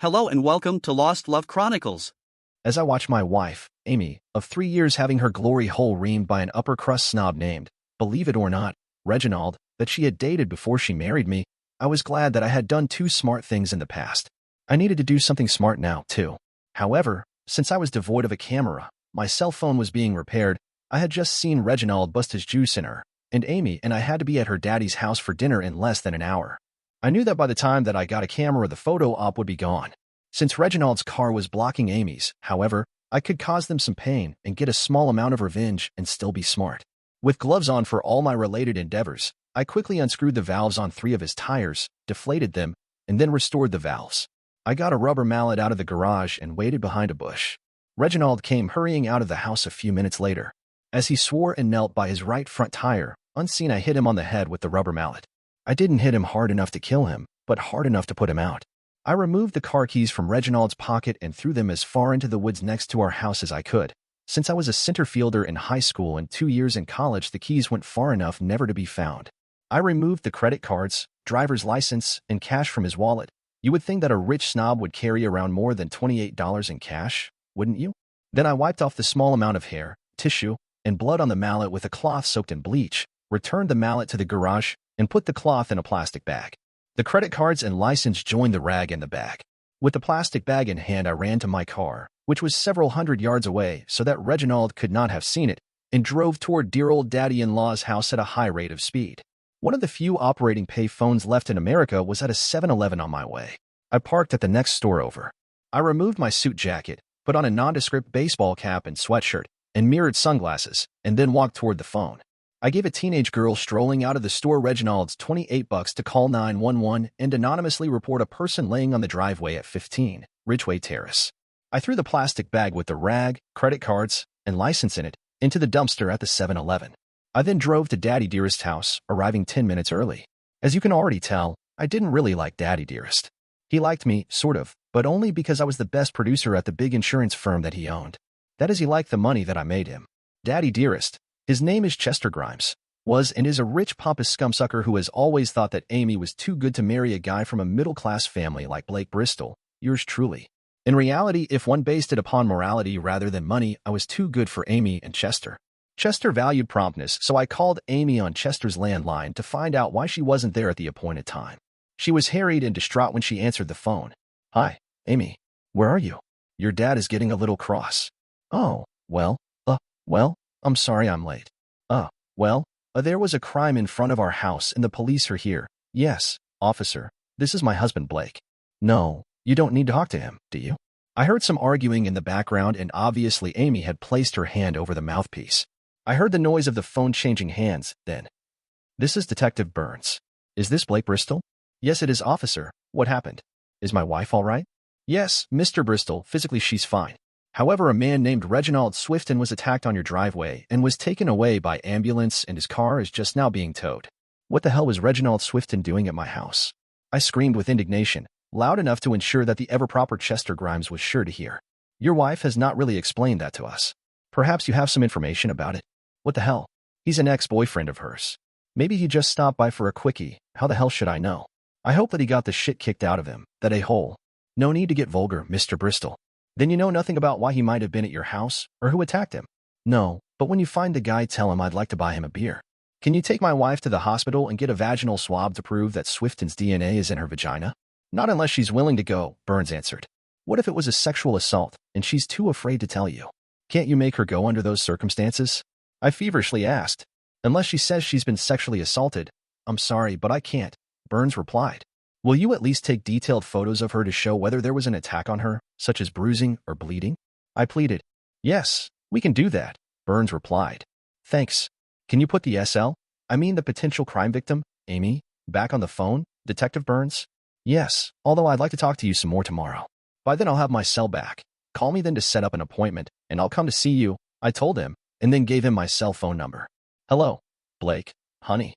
Hello and welcome to Lost Love Chronicles. As I watch my wife, Amy, of 3 years having her glory hole reamed by an upper-crust snob named, believe it or not, Reginald, that she had dated before she married me, I was glad that I had done 2 smart things in the past. I needed to do something smart now, too. However, since I was devoid of a camera, my cell phone was being repaired, I had just seen Reginald bust his juice in her, and Amy and I had to be at her daddy's house for dinner in less than an hour. I knew that by the time that I got a camera the photo op would be gone. Since Reginald's car was blocking Amy's, however, I could cause them some pain and get a small amount of revenge and still be smart. With gloves on for all my related endeavors, I quickly unscrewed the valves on 3 of his tires, deflated them, and then restored the valves. I got a rubber mallet out of the garage and waited behind a bush. Reginald came hurrying out of the house a few minutes later. As he swore and knelt by his right front tire, unseen I hit him on the head with the rubber mallet. I didn't hit him hard enough to kill him, but hard enough to put him out. I removed the car keys from Reginald's pocket and threw them as far into the woods next to our house as I could. Since I was a center fielder in high school and 2 years in college, the keys went far enough never to be found. I removed the credit cards, driver's license, and cash from his wallet. You would think that a rich snob would carry around more than $28 in cash, wouldn't you? Then I wiped off the small amount of hair, tissue, and blood on the mallet with a cloth soaked in bleach, returned the mallet to the garage, and put the cloth in a plastic bag. The credit cards and license joined the rag in the bag. With the plastic bag in hand, I ran to my car, which was several hundred yards away so that Reginald could not have seen it, and drove toward dear old daddy-in-law's house at a high rate of speed. One of the few operating pay phones left in America was at a 7-Eleven on my way. I parked at the next store over. I removed my suit jacket, put on a nondescript baseball cap and sweatshirt, and mirrored sunglasses, and then walked toward the phone. I gave a teenage girl strolling out of the store Reginald's $28 to call 911 and anonymously report a person laying on the driveway at 15 Ridgeway Terrace. I threw the plastic bag with the rag, credit cards, and license in it into the dumpster at the 7-Eleven. I then drove to Daddy Dearest's house, arriving 10 minutes early. As you can already tell, I didn't really like Daddy Dearest. He liked me, sort of, but only because I was the best producer at the big insurance firm that he owned. That is, he liked the money that I made him. Daddy Dearest, his name is Chester Grimes, was and is a rich pompous scumsucker who has always thought that Amy was too good to marry a guy from a middle-class family like Blake Bristol, yours truly. In reality, if one based it upon morality rather than money, I was too good for Amy and Chester. Chester valued promptness, so I called Amy on Chester's landline to find out why she wasn't there at the appointed time. She was harried and distraught when she answered the phone. "Hi, Amy. Where are you? Your dad is getting a little cross." "Oh, well, I'm sorry I'm late." There was a crime in front of our house and the police are here." "Yes, officer. This is my husband Blake." "No, you don't need to talk to him, do you?" I heard some arguing in the background and obviously Amy had placed her hand over the mouthpiece. I heard the noise of the phone changing hands, then. "This is Detective Burns. Is this Blake Bristol?" "Yes, it is, officer. What happened? Is my wife all right?" "Yes, Mr. Bristol, physically she's fine. However, a man named Reginald Swifton was attacked on your driveway and was taken away by ambulance and his car is just now being towed." "What the hell was Reginald Swifton doing at my house?" I screamed with indignation, loud enough to ensure that the ever-proper Chester Grimes was sure to hear. "Your wife has not really explained that to us. Perhaps you have some information about it." "What the hell? He's an ex-boyfriend of hers. Maybe he just stopped by for a quickie. How the hell should I know? I hope that he got the shit kicked out of him, that a-hole." "No need to get vulgar, Mr. Bristol. Then you know nothing about why he might have been at your house or who attacked him?" "No, but when you find the guy, tell him I'd like to buy him a beer." "Can you take my wife to the hospital and get a vaginal swab to prove that Swifton's DNA is in her vagina?" "Not unless she's willing to go," Burns answered. "What if it was a sexual assault and she's too afraid to tell you? Can't you make her go under those circumstances?" I feverishly asked. "Unless she says she's been sexually assaulted. I'm sorry, but I can't," Burns replied. "Will you at least take detailed photos of her to show whether there was an attack on her, such as bruising or bleeding?" I pleaded. "Yes, we can do that," Burns replied. "Thanks. Can you put the the potential crime victim, Amy, back on the phone, Detective Burns?" "Yes, although I'd like to talk to you some more tomorrow. By then I'll have my cell back. Call me then to set up an appointment, and I'll come to see you," I told him, and then gave him my cell phone number. "Hello, Blake, honey."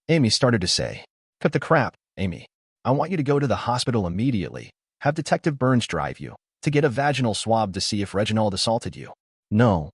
Amy started to say, "Cut the crap, Amy. I want you to go to the hospital immediately. Have Detective Burns drive you to get a vaginal swab to see if Reginald assaulted you." No.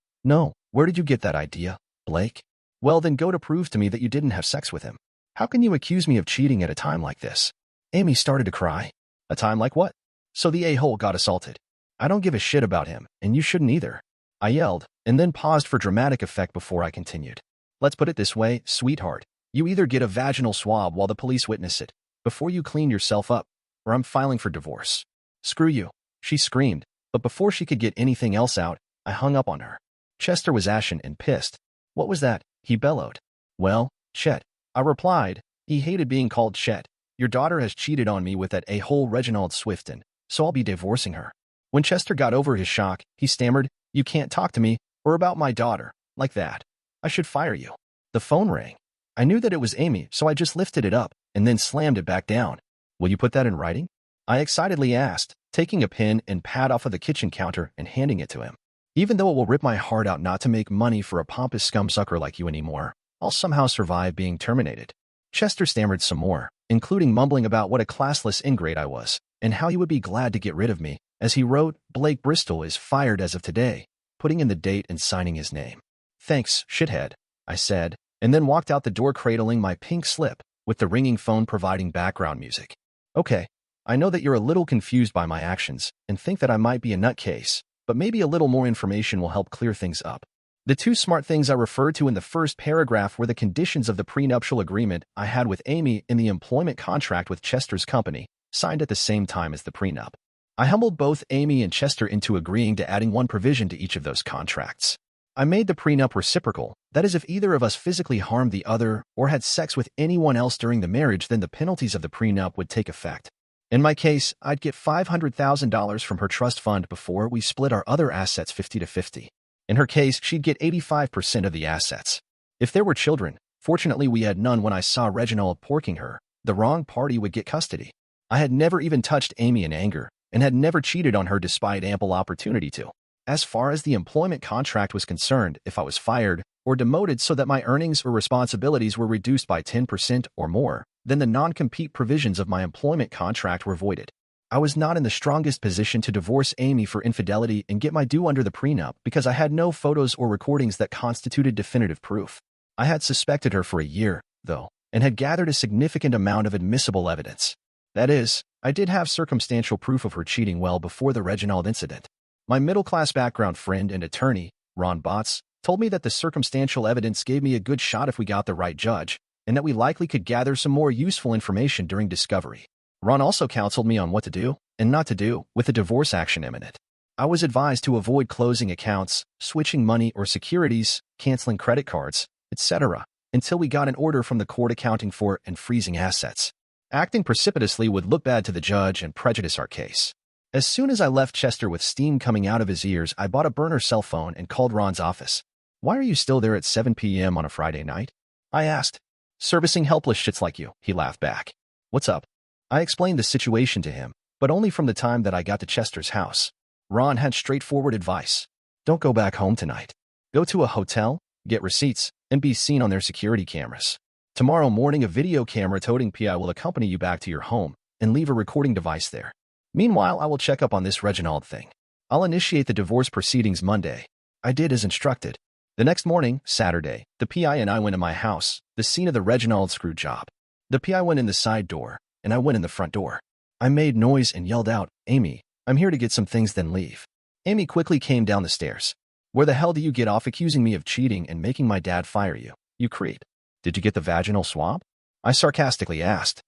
Where did you get that idea, Blake?" "Well, then go to prove to me that you didn't have sex with him. How can you accuse me of cheating at a time like this?" Amy started to cry. "A time like what?" So the a-hole got assaulted. I don't give a shit about him, and you shouldn't either. I yelled, and then paused for dramatic effect before I continued. Let's put it this way, sweetheart. You either get a vaginal swab while the police witness it, before you clean yourself up, or I'm filing for divorce. Screw you, she screamed, but before she could get anything else out, I hung up on her. Chester was ashen and pissed. What was that? He bellowed. Well, Chet, I replied. He hated being called Chet. Your daughter has cheated on me with that a-hole Reginald Swifton, so I'll be divorcing her. When Chester got over his shock, he stammered, You can't talk to me, or about my daughter, like that. I should fire you. The phone rang. I knew that it was Amy, so I just lifted it up, and then slammed it back down. Will you put that in writing? I excitedly asked, taking a pen and pad off of the kitchen counter and handing it to him. Even though it will rip my heart out not to make money for a pompous scumsucker like you anymore, I'll somehow survive being terminated. Chester stammered some more, including mumbling about what a classless ingrate I was, and how he would be glad to get rid of me. As he wrote, Blake Bristol is fired as of today, putting in the date and signing his name. Thanks, shithead, I said, and then walked out the door cradling my pink slip, with the ringing phone providing background music. Okay, I know that you're a little confused by my actions and think that I might be a nutcase, but maybe a little more information will help clear things up. The two smart things I referred to in the first paragraph were the conditions of the prenuptial agreement I had with Amy and the employment contract with Chester's company, signed at the same time as the prenup. I humbled both Amy and Chester into agreeing to adding one provision to each of those contracts. I made the prenup reciprocal, that is, if either of us physically harmed the other or had sex with anyone else during the marriage, then the penalties of the prenup would take effect. In my case, I'd get $500,000 from her trust fund before we split our other assets 50-50. In her case, she'd get 85% of the assets. If there were children, fortunately we had none when I saw Reginald porking her, the wrong party would get custody. I had never even touched Amy in anger, and had never cheated on her despite ample opportunity to. As far as the employment contract was concerned, if I was fired or demoted so that my earnings or responsibilities were reduced by 10% or more, then the non-compete provisions of my employment contract were voided. I was not in the strongest position to divorce Amy for infidelity and get my due under the prenup because I had no photos or recordings that constituted definitive proof. I had suspected her for a year, though, and had gathered a significant amount of admissible evidence. That is, I did have circumstantial proof of her cheating well before the Reginald incident. My middle-class background friend and attorney, Ron Botts, told me that the circumstantial evidence gave me a good shot if we got the right judge, and that we likely could gather some more useful information during discovery. Ron also counseled me on what to do and not to do with a divorce action imminent. I was advised to avoid closing accounts, switching money or securities, canceling credit cards, etc., until we got an order from the court accounting for and freezing assets. Acting precipitously would look bad to the judge and prejudice our case. As soon as I left Chester with steam coming out of his ears, I bought a burner cell phone and called Ron's office. Why are you still there at 7 p.m. on a Friday night? I asked. Servicing helpless shits like you, he laughed back. What's up? I explained the situation to him, but only from the time that I got to Chester's house. Ron had straightforward advice. Don't go back home tonight. Go to a hotel, get receipts, and be seen on their security cameras. Tomorrow morning, a video camera toting PI will accompany you back to your home and leave a recording device there. Meanwhile, I will check up on this Reginald thing. I'll initiate the divorce proceedings Monday. I did as instructed. The next morning, Saturday, the PI and I went to my house, the scene of the Reginald screw job. The PI went in the side door, and I went in the front door. I made noise and yelled out, Amy, I'm here to get some things, then leave. Amy quickly came down the stairs. Where the hell do you get off accusing me of cheating and making my dad fire you, you creep? Did you get the vaginal swab? I sarcastically asked.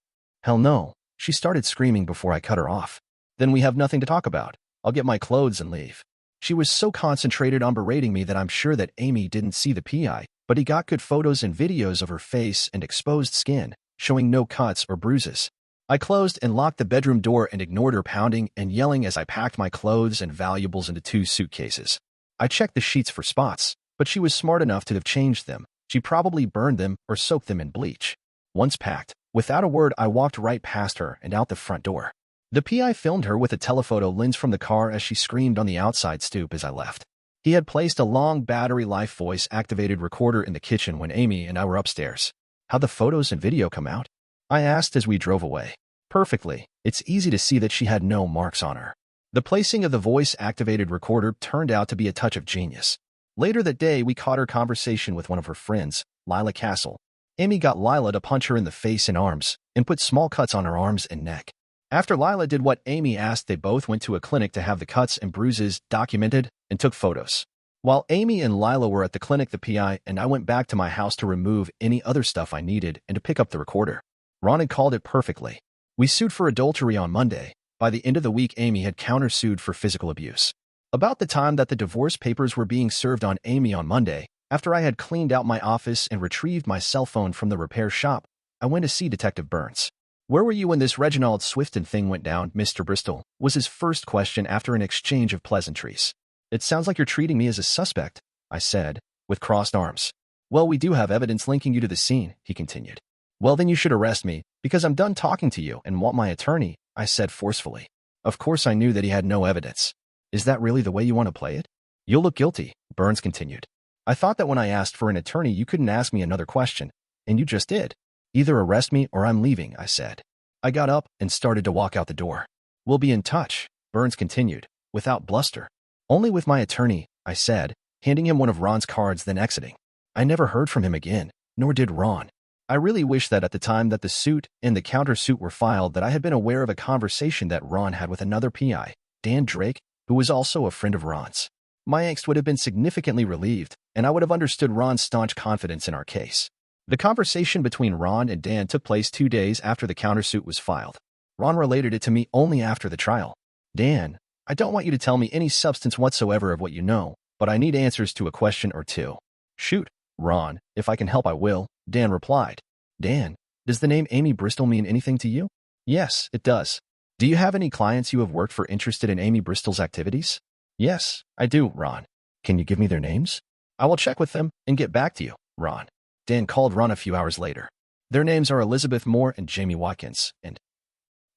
Hell no, she started screaming before I cut her off. Then we have nothing to talk about. I'll get my clothes and leave. She was so concentrated on berating me that I'm sure that Amy didn't see the PI, but he got good photos and videos of her face and exposed skin, showing no cuts or bruises. I closed and locked the bedroom door and ignored her pounding and yelling as I packed my clothes and valuables into 2 suitcases. I checked the sheets for spots, but she was smart enough to have changed them. She probably burned them or soaked them in bleach. Once packed, without a word, I walked right past her and out the front door. The PI filmed her with a telephoto lens from the car as she screamed on the outside stoop as I left. He had placed a long battery life voice-activated recorder in the kitchen when Amy and I were upstairs. How'd the photos and video come out? I asked as we drove away. Perfectly. It's easy to see that she had no marks on her. The placing of the voice-activated recorder turned out to be a touch of genius. Later that day, we caught her conversation with one of her friends, Lila Castle. Amy got Lila to punch her in the face and arms and put small cuts on her arms and neck. After Lila did what Amy asked, they both went to a clinic to have the cuts and bruises documented and took photos. While Amy and Lila were at the clinic, the PI and I went back to my house to remove any other stuff I needed and to pick up the recorder. Ron had called it perfectly. We sued for adultery on Monday. By the end of the week, Amy had countersued for physical abuse. About the time that the divorce papers were being served on Amy on Monday, after I had cleaned out my office and retrieved my cell phone from the repair shop, I went to see Detective Burns. "Where were you when this Reginald Swifton thing went down, Mr. Bristol?" was his first question after an exchange of pleasantries. "It sounds like you're treating me as a suspect," I said, with crossed arms. "Well, we do have evidence linking you to the scene," he continued. "Well, then you should arrest me, because I'm done talking to you and want my attorney," I said forcefully. Of course I knew that he had no evidence. "Is that really the way you want to play it?" "You'll look guilty," Burns continued. "I thought that when I asked for an attorney you couldn't ask me another question, and you just did." "Either arrest me or I'm leaving," I said. I got up and started to walk out the door. "We'll be in touch," Burns continued, without bluster. "Only with my attorney," I said, handing him one of Ron's cards, then exiting. I never heard from him again, nor did Ron. I really wish that at the time that the suit and the countersuit were filed that I had been aware of a conversation that Ron had with another PI, Dan Drake, who was also a friend of Ron's. My angst would have been significantly relieved, and I would have understood Ron's staunch confidence in our case. The conversation between Ron and Dan took place 2 days after the countersuit was filed. Ron related it to me only after the trial. "Dan, I don't want you to tell me any substance whatsoever of what you know, but I need answers to a question or two." "Shoot, Ron, if I can help I will," Dan replied. "Dan, does the name Amy Bristol mean anything to you?" "Yes, it does." "Do you have any clients you have worked for interested in Amy Bristol's activities?" "Yes, I do, Ron." "Can you give me their names?" "I will check with them and get back to you, Ron." Dan called Ron a few hours later. "Their names are Elizabeth Moore and Jamie Watkins, and—"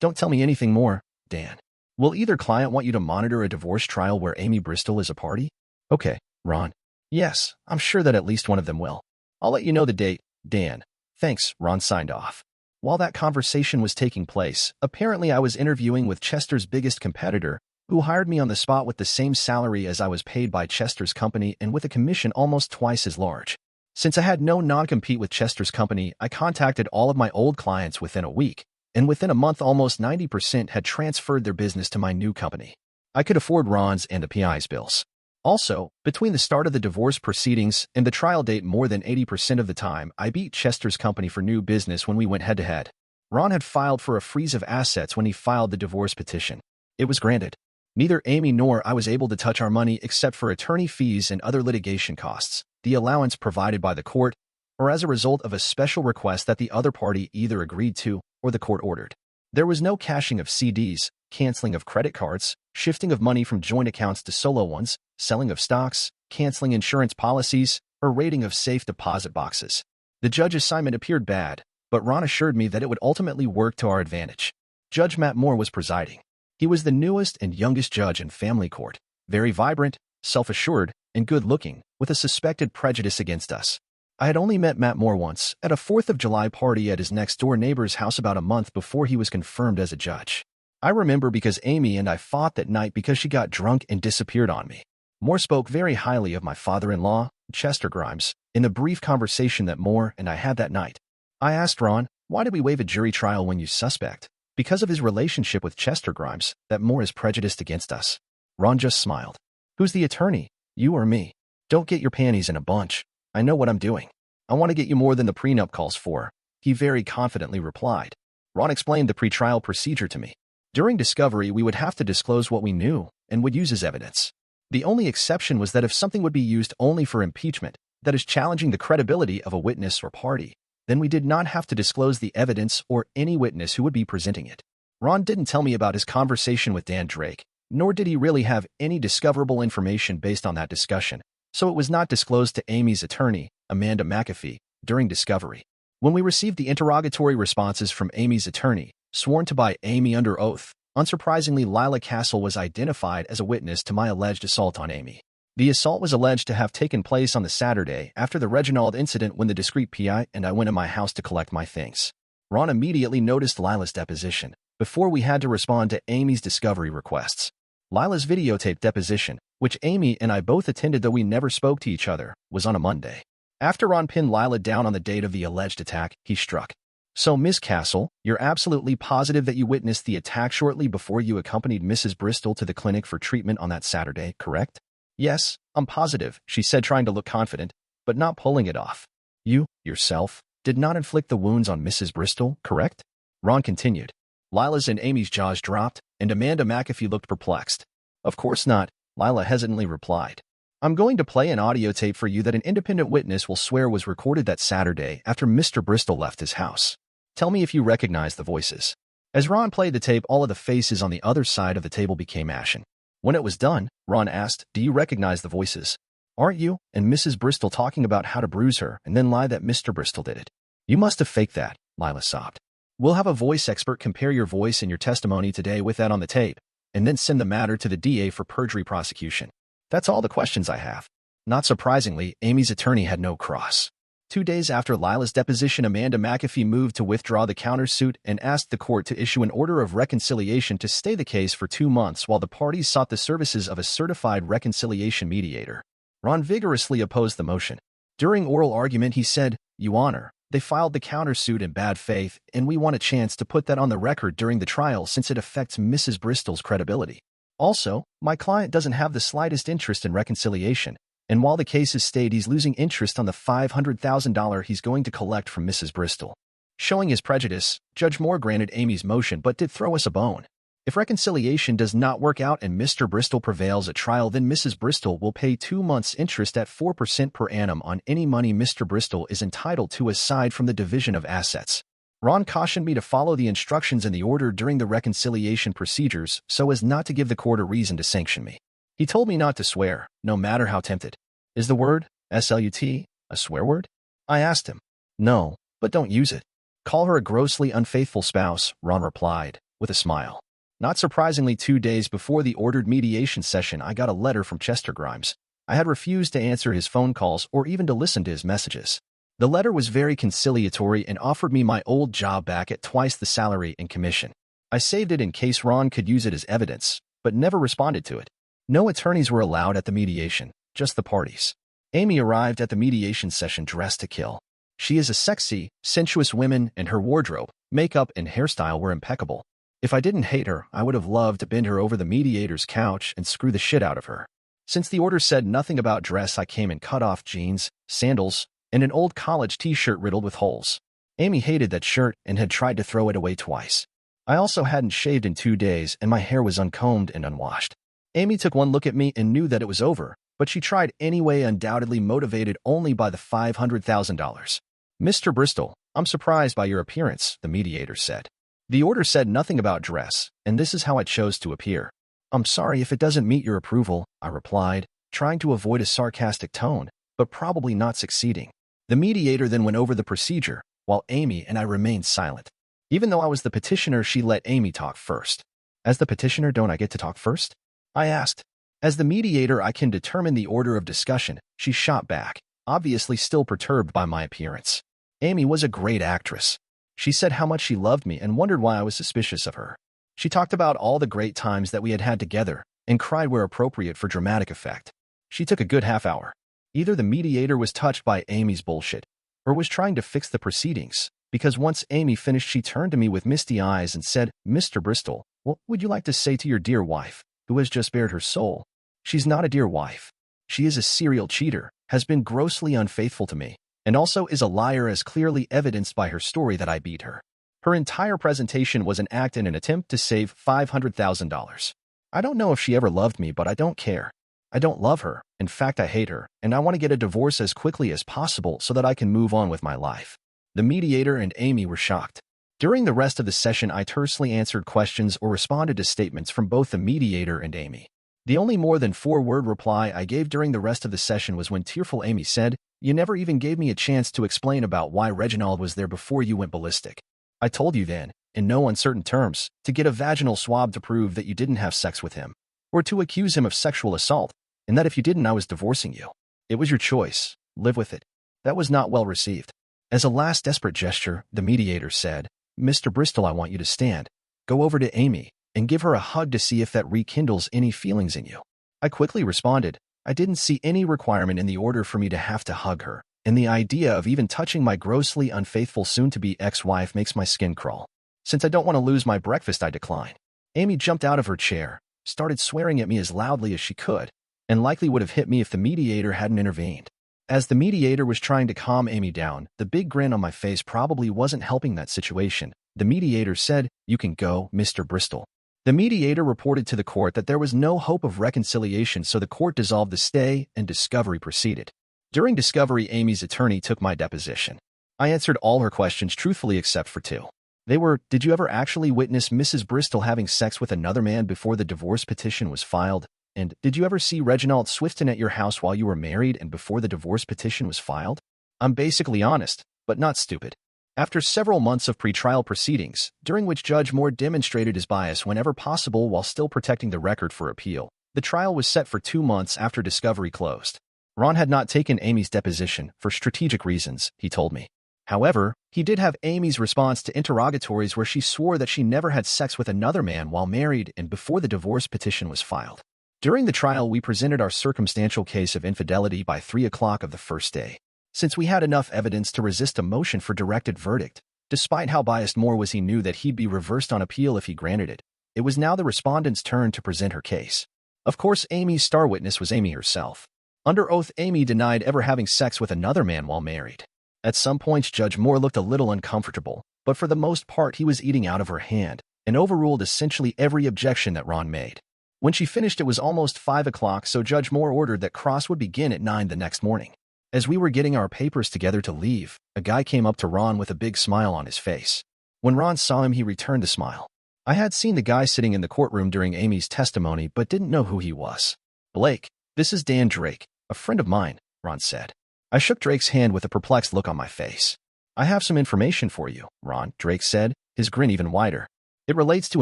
"Don't tell me anything more, Dan." "Will either client want you to monitor a divorce trial where Amy Bristol is a party?" "Okay, Ron." "Yes, I'm sure that at least one of them will. I'll let you know the date, Dan." "Thanks," Ron signed off. While that conversation was taking place, apparently I was interviewing with Chester's biggest competitor, who hired me on the spot with the same salary as I was paid by Chester's company and with a commission almost twice as large. Since I had no non-compete with Chester's company, I contacted all of my old clients within a week, and within a month almost 90% had transferred their business to my new company. I could afford Ron's and the PI's bills. Also, between the start of the divorce proceedings and the trial date, more than 80% of the time, I beat Chester's company for new business when we went head-to-head. Ron had filed for a freeze of assets when he filed the divorce petition. It was granted. Neither Amy nor I was able to touch our money except for attorney fees and other litigation costs, the allowance provided by the court, or as a result of a special request that the other party either agreed to or the court ordered. There was no cashing of CDs, canceling of credit cards, shifting of money from joint accounts to solo ones, selling of stocks, canceling insurance policies, or raiding of safe deposit boxes. The judge assignment appeared bad, but Ron assured me that it would ultimately work to our advantage. Judge Matt Moore was presiding. He was the newest and youngest judge in family court, very vibrant, self-assured, and good-looking, with a suspected prejudice against us. I had only met Matt Moore once, at a 4th of July party at his next-door neighbor's house about a month before he was confirmed as a judge. I remember because Amy and I fought that night because she got drunk and disappeared on me. Moore spoke very highly of my father-in-law, Chester Grimes, in the brief conversation that Moore and I had that night. I asked Ron, "Why did we waive a jury trial when you suspect, because of his relationship with Chester Grimes, that Moore is prejudiced against us?" Ron just smiled. "Who's the attorney, you or me? Don't get your panties in a bunch. I know what I'm doing. I want to get you more than the prenup calls for," he very confidently replied. Ron explained the pretrial procedure to me. During discovery, we would have to disclose what we knew and would use as evidence. The only exception was that if something would be used only for impeachment, that is challenging the credibility of a witness or party, then we did not have to disclose the evidence or any witness who would be presenting it. Ron didn't tell me about his conversation with Dan Drake, nor did he really have any discoverable information based on that discussion, so it was not disclosed to Amy's attorney, Amanda McAfee, during discovery. When we received the interrogatory responses from Amy's attorney, sworn to by Amy under oath, unsurprisingly, Lila Castle was identified as a witness to my alleged assault on Amy. The assault was alleged to have taken place on the Saturday after the Reginald incident when the discreet PI and I went to my house to collect my things. Ron immediately noticed Lila's deposition, before we had to respond to Amy's discovery requests. Lila's videotaped deposition, which Amy and I both attended though we never spoke to each other, was on a Monday. After Ron pinned Lila down on the date of the alleged attack, he struck. So, Miss Castle, you're absolutely positive that you witnessed the attack shortly before you accompanied Mrs. Bristol to the clinic for treatment on that Saturday, correct? Yes, I'm positive, she said, trying to look confident, but not pulling it off. You, yourself, did not inflict the wounds on Mrs. Bristol, correct? Ron continued. Lila's and Amy's jaws dropped, and Amanda McAfee looked perplexed. Of course not, Lila hesitantly replied. I'm going to play an audio tape for you that an independent witness will swear was recorded that Saturday after Mr. Bristol left his house. Tell me if you recognize the voices. As Ron played the tape, all of the faces on the other side of the table became ashen. When it was done, Ron asked, do you recognize the voices? Aren't you and Mrs. Bristol talking about how to bruise her and then lie that Mr. Bristol did it? You must have faked that, Lila sobbed. We'll have a voice expert compare your voice and your testimony today with that on the tape, and then send the matter to the DA for perjury prosecution. That's all the questions I have. Not surprisingly, Amy's attorney had no cross. 2 days after Lila's deposition, Amanda McAfee moved to withdraw the countersuit and asked the court to issue an order of reconciliation to stay the case for 2 months while the parties sought the services of a certified reconciliation mediator. Ron vigorously opposed the motion. During oral argument, he said, Your Honor, they filed the countersuit in bad faith, and we want a chance to put that on the record during the trial since it affects Mrs. Bristol's credibility. Also, my client doesn't have the slightest interest in reconciliation, and while the case is stayed, he's losing interest on the $500,000 he's going to collect from Mrs. Bristol. Showing his prejudice, Judge Moore granted Amy's motion but did throw us a bone. If reconciliation does not work out and Mr. Bristol prevails at trial, then Mrs. Bristol will pay 2 months' interest at 4% per annum on any money Mr. Bristol is entitled to aside from the division of assets. Ron cautioned me to follow the instructions in the order during the reconciliation procedures so as not to give the court a reason to sanction me. He told me not to swear, no matter how tempted. Is the word, SLUT, a swear word? I asked him. No, but don't use it. Call her a grossly unfaithful spouse, Ron replied, with a smile. Not surprisingly, 2 days before the ordered mediation session, I got a letter from Chester Grimes. I had refused to answer his phone calls or even to listen to his messages. The letter was very conciliatory and offered me my old job back at twice the salary and commission. I saved it in case Ron could use it as evidence, but never responded to it. No attorneys were allowed at the mediation, just the parties. Amy arrived at the mediation session dressed to kill. She is a sexy, sensuous woman, and her wardrobe, makeup, and hairstyle were impeccable. If I didn't hate her, I would have loved to bend her over the mediator's couch and screw the shit out of her. Since the order said nothing about dress, I came in cut-off jeans, sandals, and an old college t-shirt riddled with holes. Amy hated that shirt and had tried to throw it away twice. I also hadn't shaved in 2 days, and my hair was uncombed and unwashed. Amy took one look at me and knew that it was over, but she tried anyway, undoubtedly motivated only by the $500,000. Mr. Bristol, I'm surprised by your appearance, the mediator said. The order said nothing about dress, and this is how I chose to appear. I'm sorry if it doesn't meet your approval, I replied, trying to avoid a sarcastic tone, but probably not succeeding. The mediator then went over the procedure, while Amy and I remained silent. Even though I was the petitioner, she let Amy talk first. As the petitioner, don't I get to talk first? I asked. As the mediator, I can determine the order of discussion, she shot back, obviously still perturbed by my appearance. Amy was a great actress. She said how much she loved me and wondered why I was suspicious of her. She talked about all the great times that we had had together and cried where appropriate for dramatic effect. She took a good half hour. Either the mediator was touched by Amy's bullshit or was trying to fix the proceedings, because once Amy finished, she turned to me with misty eyes and said, Mr. Bristol, what would you like to say to your dear wife, who has just bared her soul? She's not a dear wife. She is a serial cheater, has been grossly unfaithful to me, and also is a liar, as clearly evidenced by her story that I beat her. Her entire presentation was an act in an attempt to save $500,000. I don't know if she ever loved me, but I don't care. I don't love her. In fact, I hate her, and I want to get a divorce as quickly as possible so that I can move on with my life. The mediator and Amy were shocked. During the rest of the session, I tersely answered questions or responded to statements from both the mediator and Amy. The only more than 4-word reply I gave during the rest of the session was when tearful Amy said, You never even gave me a chance to explain about why Reginald was there before you went ballistic. I told you then, in no uncertain terms, to get a vaginal swab to prove that you didn't have sex with him, or to accuse him of sexual assault, and that if you didn't, I was divorcing you. It was your choice. Live with it. That was not well received. As a last desperate gesture, the mediator said, Mr. Bristol, I want you to stand. Go over to Amy and give her a hug to see if that rekindles any feelings in you. I quickly responded, I didn't see any requirement in the order for me to have to hug her, and the idea of even touching my grossly unfaithful soon-to-be ex-wife makes my skin crawl. Since I don't want to lose my breakfast, I decline. Amy jumped out of her chair, started swearing at me as loudly as she could, and likely would have hit me if the mediator hadn't intervened. As the mediator was trying to calm Amy down, the big grin on my face probably wasn't helping that situation. The mediator said, "You can go, Mr. Bristol." The mediator reported to the court that there was no hope of reconciliation, so the court dissolved the stay and discovery proceeded. During discovery, Amy's attorney took my deposition. I answered all her questions truthfully except for two. They were, did you ever actually witness Mrs. Bristol having sex with another man before the divorce petition was filed? And did you ever see Reginald Swifton at your house while you were married and before the divorce petition was filed? I'm basically honest, but not stupid. After several months of pretrial proceedings, during which Judge Moore demonstrated his bias whenever possible while still protecting the record for appeal, the trial was set for 2 months after discovery closed. Ron had not taken Amy's deposition for strategic reasons, he told me. However, he did have Amy's response to interrogatories where she swore that she never had sex with another man while married and before the divorce petition was filed. During the trial, we presented our circumstantial case of infidelity by 3 o'clock of the first day, since we had enough evidence to resist a motion for directed verdict. Despite how biased Moore was, he knew that he'd be reversed on appeal if he granted it. It was now the respondent's turn to present her case. Of course, Amy's star witness was Amy herself. Under oath, Amy denied ever having sex with another man while married. At some points, Judge Moore looked a little uncomfortable, but for the most part, he was eating out of her hand and overruled essentially every objection that Ron made. When she finished, it was almost 5 o'clock, so Judge Moore ordered that cross would begin at 9 the next morning. As we were getting our papers together to leave, a guy came up to Ron with a big smile on his face. When Ron saw him, he returned the smile. I had seen the guy sitting in the courtroom during Amy's testimony, but didn't know who he was. "Blake, this is Dan Drake, a friend of mine," Ron said. I shook Drake's hand with a perplexed look on my face. "I have some information for you, Ron," Drake said, his grin even wider. "It relates to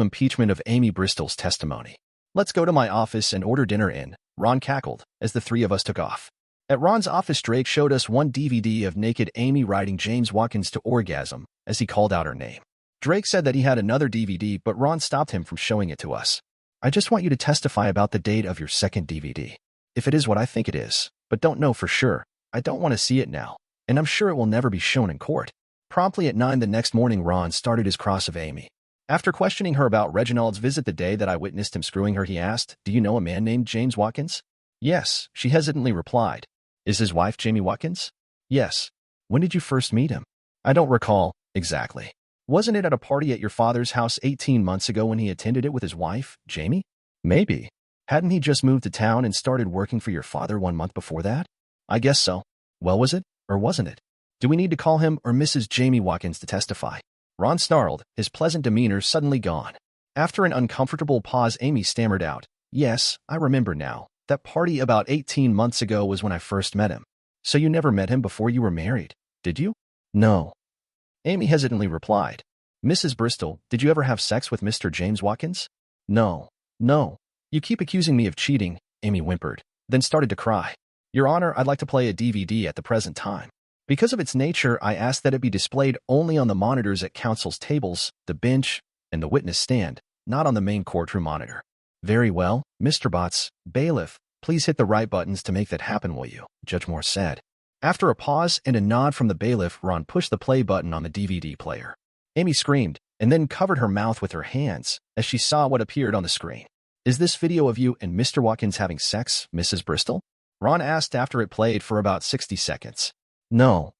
impeachment of Amy Bristol's testimony. Let's go to my office and order dinner in," Ron cackled as the three of us took off. At Ron's office, Drake showed us one DVD of naked Amy riding James Watkins to orgasm, as he called out her name. Drake said that he had another DVD, but Ron stopped him from showing it to us. "I just want you to testify about the date of your second DVD. If it is what I think it is, but don't know for sure, I don't want to see it now, and I'm sure it will never be shown in court." Promptly at 9 the next morning, Ron started his cross of Amy. After questioning her about Reginald's visit the day that I witnessed him screwing her, he asked, "Do you know a man named James Watkins?" "Yes," she hesitantly replied. "Is his wife Jamie Watkins?" "Yes." "When did you first meet him?" "I don't recall exactly." "Wasn't it at a party at your father's house 18 months ago when he attended it with his wife, Jamie?" "Maybe. Hadn't he just moved to town and started working for your father 1 month before that?" "I guess so." "Well, was it, or wasn't it? Do we need to call him or Mrs. Jamie Watkins to testify?" Ron snarled, his pleasant demeanor suddenly gone. After an uncomfortable pause, Amy stammered out, "Yes, I remember now. That party about 18 months ago was when I first met him." "So you never met him before you were married, did you?" "No." Amy hesitantly replied. "Mrs. Bristol, did you ever have sex with Mr. James Watkins?" No. "You keep accusing me of cheating," Amy whimpered, then started to cry. "Your Honor, I'd like to play a DVD at the present time. Because of its nature, I ask that it be displayed only on the monitors at counsel's tables, the bench, and the witness stand, not on the main courtroom monitor." "Very well, Mr. Botts, bailiff, please hit the right buttons to make that happen, will you?" Judge Moore said. After a pause and a nod from the bailiff, Ron pushed the play button on the DVD player. Amy screamed, and then covered her mouth with her hands as she saw what appeared on the screen. "Is this video of you and Mr. Watkins having sex, Mrs. Bristol?" Ron asked after it played for about 60 seconds. No,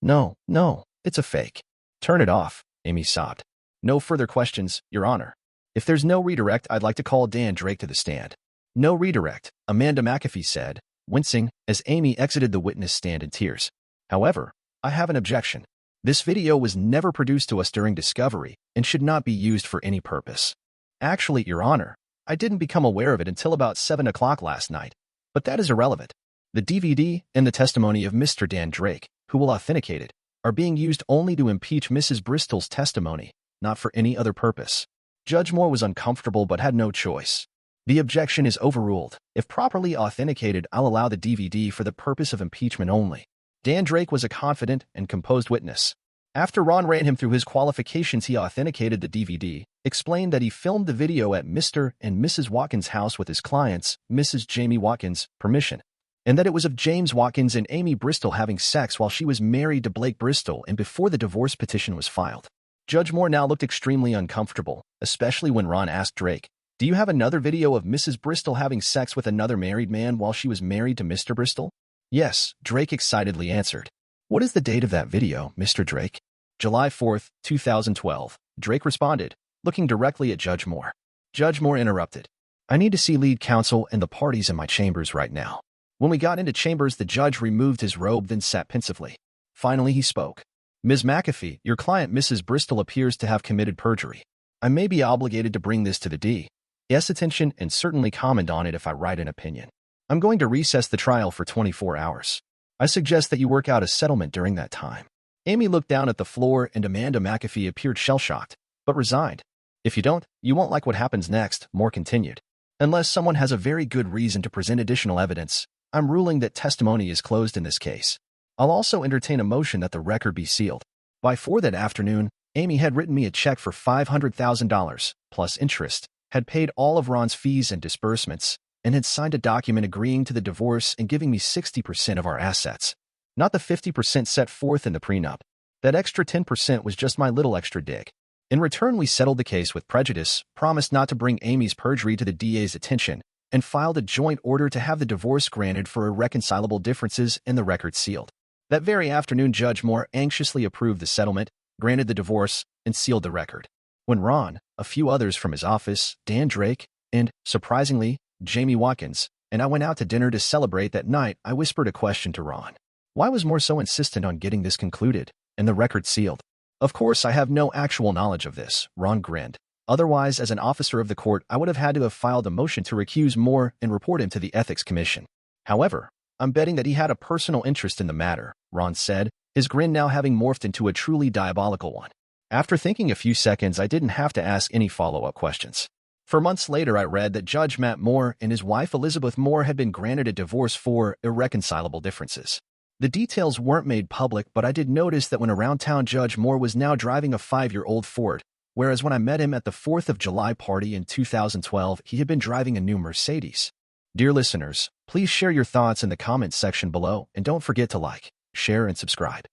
it's a fake." "Turn it off," Amy sobbed. "No further questions, Your Honor." "If there's no redirect, I'd like to call Dan Drake to the stand." "No redirect," Amanda McAfee said, wincing as Amy exited the witness stand in tears. "However, I have an objection. This video was never produced to us during discovery and should not be used for any purpose." "Actually, Your Honor, I didn't become aware of it until about 7 o'clock last night, but that is irrelevant. The DVD and the testimony of Mr. Dan Drake, who will authenticate it, are being used only to impeach Mrs. Bristol's testimony, not for any other purpose." Judge Moore was uncomfortable but had no choice. "The objection is overruled. If properly authenticated, I'll allow the DVD for the purpose of impeachment only." Dan Drake was a confident and composed witness. After Ron ran him through his qualifications, he authenticated the DVD, explained that he filmed the video at Mr. and Mrs. Watkins' house with his client's, Mrs. Jamie Watkins' permission. and that it was of James Watkins and Amy Bristol having sex while she was married to Blake Bristol and before the divorce petition was filed. Judge Moore now looked extremely uncomfortable, especially when Ron asked Drake, "Do you have another video of Mrs. Bristol having sex with another married man while she was married to Mr. Bristol?" "Yes," Drake excitedly answered. "What is the date of that video, Mr. Drake?" "July 4th, 2012, Drake responded, looking directly at Judge Moore. Judge Moore interrupted. "I need to see lead counsel and the parties in my chambers right now." When we got into chambers, the judge removed his robe, then sat pensively. Finally, he spoke. "Ms. McAfee, your client Mrs. Bristol appears to have committed perjury. I may be obligated to bring this to the D.'s attention and certainly comment on it if I write an opinion. I'm going to recess the trial for 24 hours. I suggest that you work out a settlement during that time." Amy looked down at the floor and Amanda McAfee appeared shell-shocked, but resigned. "If you don't, you won't like what happens next," Moore continued. "Unless someone has a very good reason to present additional evidence, I'm ruling that testimony is closed in this case. I'll also entertain a motion that the record be sealed." By 4 that afternoon, Amy had written me a check for $500,000, plus interest, had paid all of Ron's fees and disbursements, and had signed a document agreeing to the divorce and giving me 60% of our assets. Not the 50% set forth in the prenup. That extra 10% was just my little extra dig. In return, we settled the case with prejudice, promised not to bring Amy's perjury to the DA's attention, and filed a joint order to have the divorce granted for irreconcilable differences and the record sealed. That very afternoon, Judge Moore anxiously approved the settlement, granted the divorce, and sealed the record. When Ron, a few others from his office, Dan Drake, and, surprisingly, Jamie Watkins, and I went out to dinner to celebrate that night, I whispered a question to Ron. Why was Moore so insistent on getting this concluded, and the record sealed? "Of course, I have no actual knowledge of this," Ron grinned. "Otherwise, as an officer of the court, I would have had to have filed a motion to recuse Moore and report him to the Ethics Commission. However, I'm betting that he had a personal interest in the matter," Ron said, his grin now having morphed into a truly diabolical one. After thinking a few seconds, I didn't have to ask any follow-up questions. For months later, I read that Judge Matt Moore and his wife Elizabeth Moore had been granted a divorce for irreconcilable differences. The details weren't made public, but I did notice that when around town, Judge Moore was now driving a 5-year-old Ford, whereas when I met him at the 4th of July party in 2012, he had been driving a new Mercedes. Dear listeners, please share your thoughts in the comments section below, and don't forget to like, share, and subscribe.